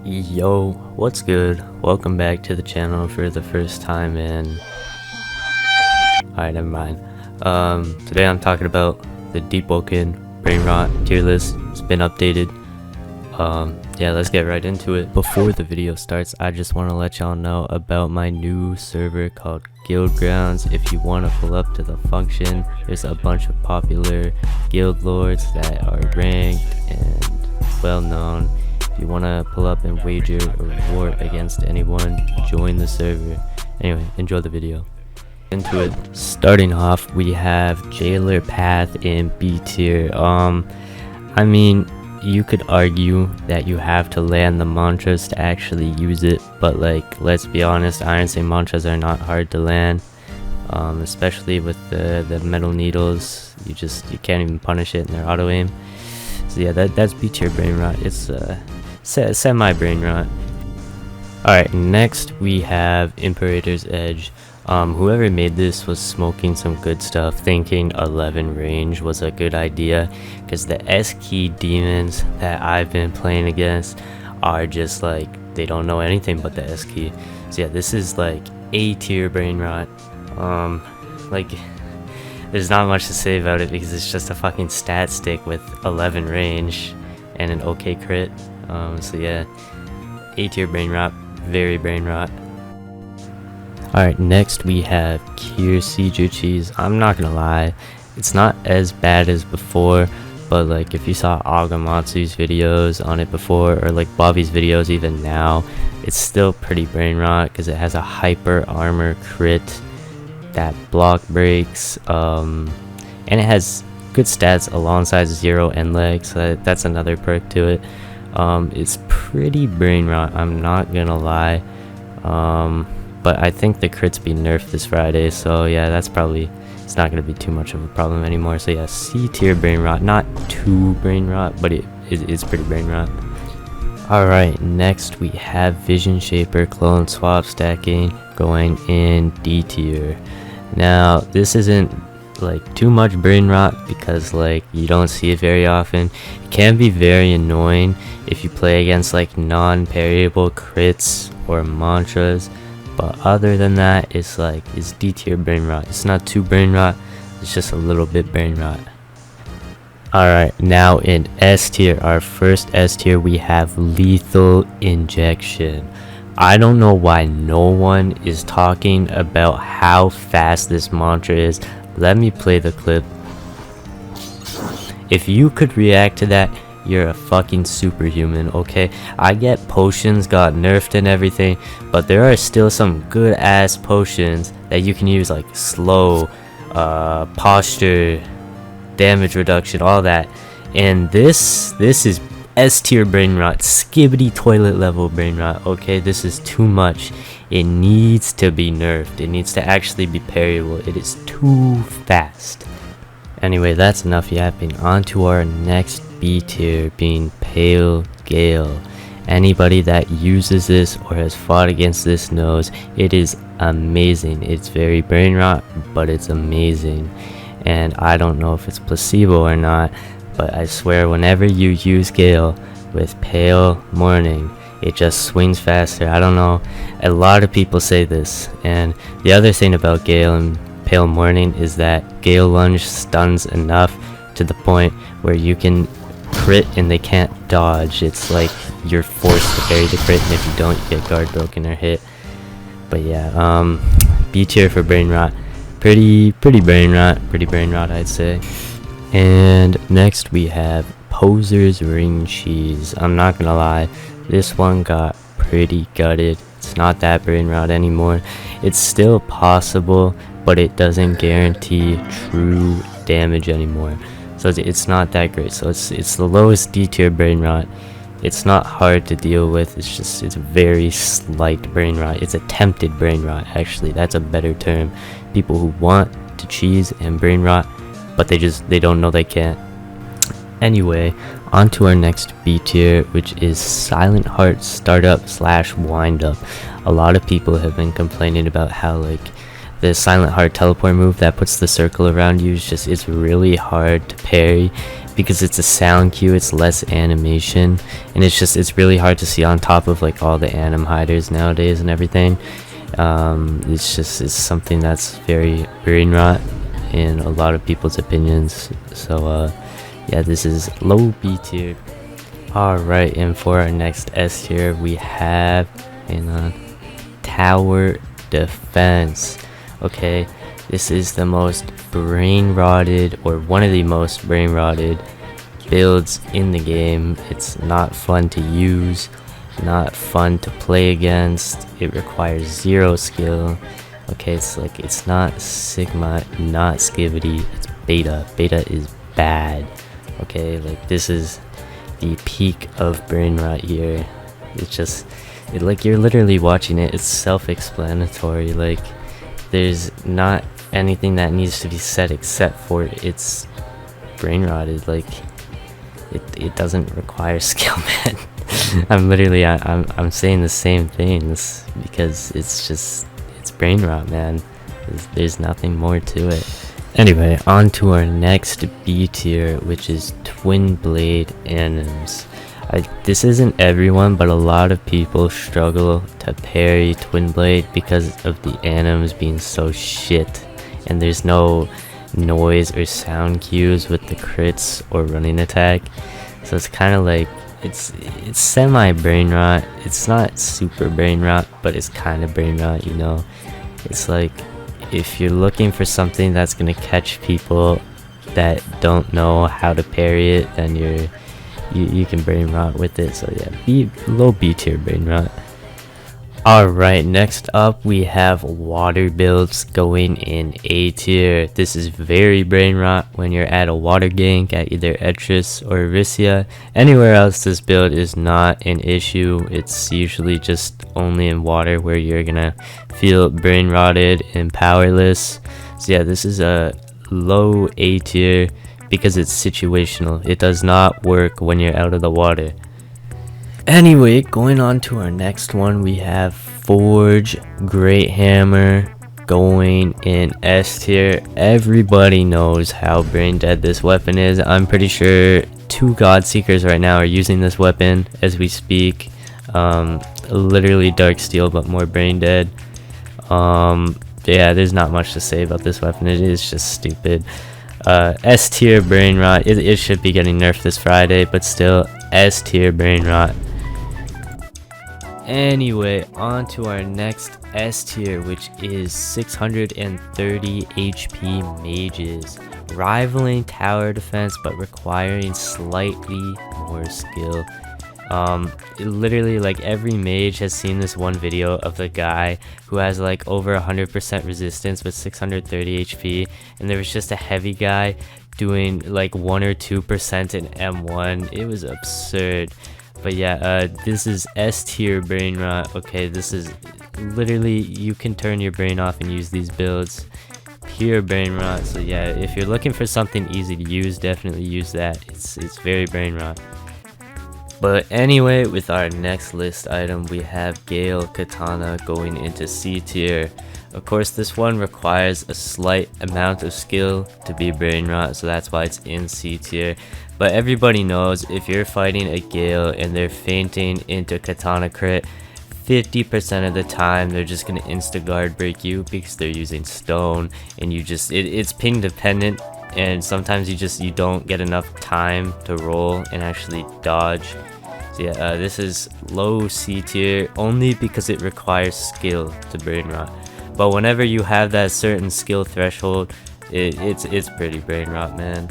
Yo, what's good? Welcome back to the channel for the first time in... Alright, never mind. Today I'm talking about the Deepwoken Brainrot tier list. It's been updated. Yeah, let's get right into it. Before the video starts, I just want to let y'all know about my new server called Guild Grounds. If you want to pull up to the function, there's a bunch of popular guild lords that are ranked and well known. If you want to pull up and wager or war against anyone, join the server. Anyway, enjoy the video. Into it. Starting off, we have Jailer Path in B tier. I mean, you could argue that you have to land the mantras to actually use it, but like, let's be honest, Iron Say mantras are not hard to land, especially with the metal needles. You can't even punish it in their auto aim. So yeah, that's B tier Brainrot. It's semi Brainrot. Alright, next we have Imperator's Edge. Whoever made this was smoking some good stuff, thinking 11 range was a good idea, because the S key demons that I've been playing against are just like, they don't know anything but the S key. So yeah, this is like A tier Brainrot. Like, there's not much to say about it because it's just a fucking stat stick with 11 range and an okay crit. So yeah, A tier Brainrot, very Brainrot. Alright, next we have Kier Seizure Cheese. I'm not gonna lie, it's not as bad as before, but like if you saw Agamatsu's videos on it before, or like Bobby's videos even now, it's still pretty Brainrot because it has a hyper armor crit that block breaks, and it has good stats alongside 0 and leg, so that's another perk to it. It's pretty Brainrot, I'm not gonna lie. But I think the crits be nerfed this Friday, so yeah, that's probably, it's not going to be too much of a problem anymore. So yeah, C tier Brainrot, not too Brainrot, but it's pretty Brainrot. Alright, next we have Vision Shaper clone swap stacking going in D tier. Now, this isn't like too much Brainrot because like you don't see it very often. It can be very annoying if you play against like non-parryable crits or mantras. But other than that, it's D tier Brainrot. It's not too Brainrot, it's just a little bit Brainrot. Alright, now in S tier, our first S tier, we have Lethal Injection. I don't know why no one is talking about how fast this mantra is. Let me play the clip. If you could react to that, you're a fucking superhuman, okay? I get potions got nerfed and everything, but there are still some good ass potions that you can use, like slow, posture, damage reduction, all that. And this is S tier Brainrot, skibbity toilet level Brainrot, okay? This is too much. It needs to be nerfed. It needs to actually be parryable. It is too fast. Anyway, that's enough yapping. On to our next B tier, being Pale Gale. Anybody that uses this or has fought against this knows it is amazing. It's very Brainrot, but it's amazing. And I don't know if it's placebo or not, but I swear whenever you use Gale with Pale Morning, it just swings faster. I don't know, a lot of people say this. And the other thing about Gale and Pale Morning is that Gale Lunge stuns enough to the point where you can crit and they can't dodge. It's like you're forced to parry the crit, and if you don't, you get guard broken or hit. But yeah, B tier for Brainrot, pretty Brainrot I'd say. And next we have Poser's Ring Cheese. I'm not gonna lie, this one got pretty gutted. It's not that Brainrot anymore. It's still possible, but it doesn't guarantee true damage anymore. So it's not that great. So it's the lowest D tier Brainrot. It's not hard to deal with. It's very slight Brainrot. It's attempted Brainrot, actually. That's a better term. People who want to cheese and Brainrot, but they don't know they can't. Anyway, on to our next B tier, which is Silent Heart Startup / Windup. A lot of people have been complaining about how like the Silent Heart teleport move that puts the circle around you it's really hard to parry, because it's a sound cue, it's less animation, and it's really hard to see on top of like all the anim hiders nowadays and everything. It's something that's very brainrot in a lot of people's opinions. So yeah, this is low B tier. Alright, and for our next S tier we have tower defense. Okay, this is the most brain rotted, or one of the most brain rotted builds in the game. It's not fun to use, not fun to play against. It requires 0 skill. Okay, it's not Sigma, not Skivity, it's Beta. Beta is bad. Okay, like this is the peak of brain rot here. Like you're literally watching it, it's self-explanatory. Like there's not anything that needs to be said except for it's brain rotted. Like it doesn't require skill, man. I'm saying the same things because it's brain rot, man. There's nothing more to it. Anyway, on to our next B tier, which is twin blade anims. This isn't everyone, but a lot of people struggle to parry twin blade because of the anims being so shit, and there's no noise or sound cues with the crits or running attack. So it's kind of like it's semi brain rot. It's not super brain rot, but it's kind of brain rot, you know. It's like if you're looking for something that's gonna catch people that don't know how to parry it, then you can brain rot with it. So yeah, low B tier brain rot. Alright, next up we have water builds going in A tier. This is very brain rot when you're at a water gank at either Etris or Arisia. Anywhere else this build is not an issue. It's usually just only in water where you're gonna feel brain rotted and powerless. So yeah, this is a low A tier because it's situational. It does not work when you're out of the water. Anyway, going on to our next one, we have Forge Great Hammer going in S tier. Everybody knows how brain dead this weapon is. I'm pretty sure 2 God Seekers right now are using this weapon as we speak. Literally Dark Steel, but more brain dead. Yeah, there's not much to say about this weapon. It is just stupid. S tier brain rot. It should be getting nerfed this Friday, but still S tier brain rot. Anyway, on to our next S tier, which is 630 HP mages, rivaling tower defense but requiring slightly more skill. Literally, like every mage has seen this one video of the guy who has like over 100% resistance with 630 HP, and there was just a heavy guy doing like 1 or 2% in M1. It was absurd. But yeah, this is S tier brain rot. Okay, this is literally, you can turn your brain off and use these builds. Pure brain rot. So yeah, if you're looking for something easy to use, definitely use that. It's very brain rot. But anyway, with our next list item, we have Gale Katana going into C tier. Of course, this one requires a slight amount of skill to be brain rot, so that's why it's in C tier. But everybody knows if you're fighting a Gale and they're fainting into Katana crit, 50% of the time they're just gonna insta guard break you because they're using stone, and it's ping dependent, and sometimes you don't get enough time to roll and actually dodge. So yeah, this is low C tier only because it requires skill to brain rot. But whenever you have that certain skill threshold, it's pretty brain rot, man.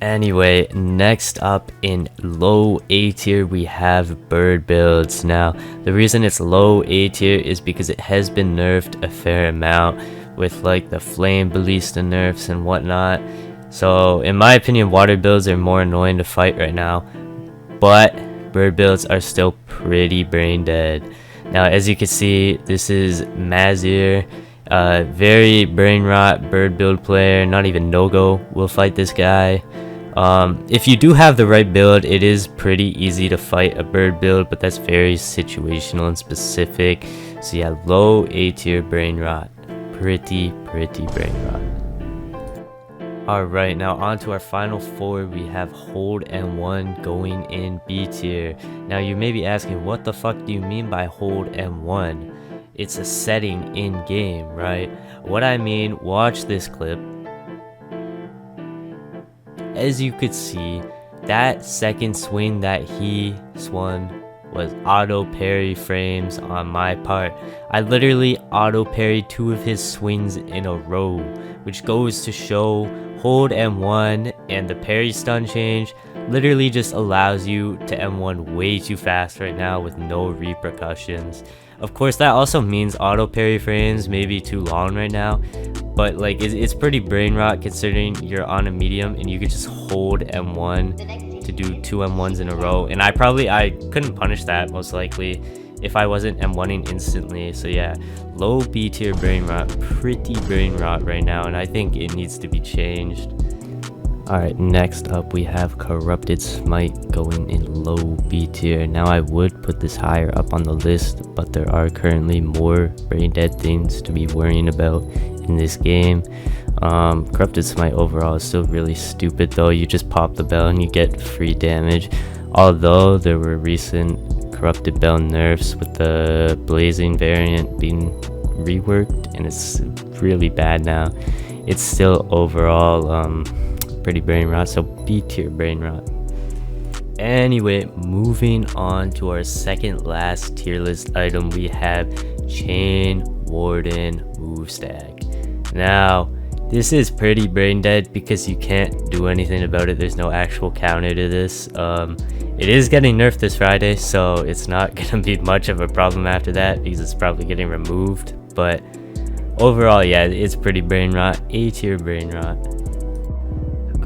Anyway, next up in low A tier we have bird builds. Now, the reason it's low A tier is because it has been nerfed a fair amount with like the flame ballista nerfs and whatnot. So in my opinion, water builds are more annoying to fight right now, but bird builds are still pretty brain dead. Now, as you can see, this is Mazir, very brain rot bird build player. Not even no-go will fight this guy. If you do have the right build, it is pretty easy to fight a bird build, but that's very situational and specific. So yeah, low A tier brain rot, pretty brain rot. Alright, now on to our final four. We have Hold M1 going in B tier. Now you may be asking, what the fuck do you mean by Hold M1? It's a setting in game, right? What I mean, watch this clip. As you could see, that second swing that he swung was auto parry frames on my part. I literally auto parried 2 of his swings in a row, which goes to show hold M1 and the parry stun change literally just allows you to M1 way too fast right now with no repercussions. Of course, that also means auto parry frames may be too long right now, but like it's pretty brain rot considering you're on a medium and you could just hold M1 to do 2 M1s in a row. And I couldn't punish that most likely if I wasn't M1ing instantly. So yeah, low B tier brain rot, pretty brain rot right now, and I think it needs to be changed. Alright, next up we have Corrupted Smite going in low B tier. Now I would put this higher up on the list, but there are currently more brain dead things to be worrying about in this game. Corrupted Smite overall is still really stupid though. You just pop the bell and you get free damage. Although there were recent Corrupted Bell nerfs with the Blazing variant being reworked and it's really bad now. It's still overall pretty brain rot, so B tier brain rot. Anyway, moving on to our second last tier list item, we have Chain Warden move stack. Now this is pretty brain dead because you can't do anything about it. There's no actual counter to this. It is getting nerfed this Friday, so it's not gonna be much of a problem after that because it's probably getting removed. But overall, yeah, it's pretty brain rot, A tier brain rot.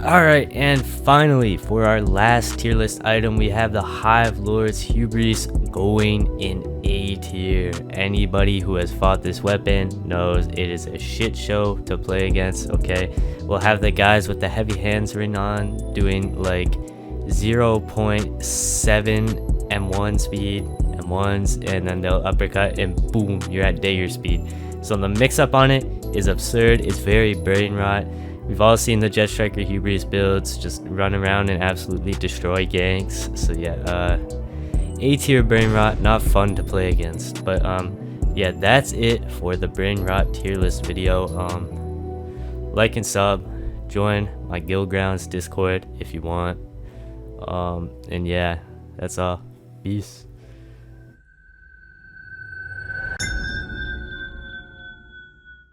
Alright, and finally, for our last tier list item, we have the Hive Lord's Hubris going in A tier. Anybody who has fought this weapon knows it is a shit show to play against, okay? We'll have the guys with the heavy hands ring on doing like 0.7 M1 speed, M1s, and then they'll uppercut and boom, you're at dagger speed. So the mix up on it is absurd. It's very brain rot. We've all seen the Jet Striker Hubris builds just run around and absolutely destroy ganks. So yeah, A tier brain rot, not fun to play against. But yeah, that's it for the brain rot tier list video. Like and sub, join my Guild Grounds Discord if you want. And yeah, that's all. Peace.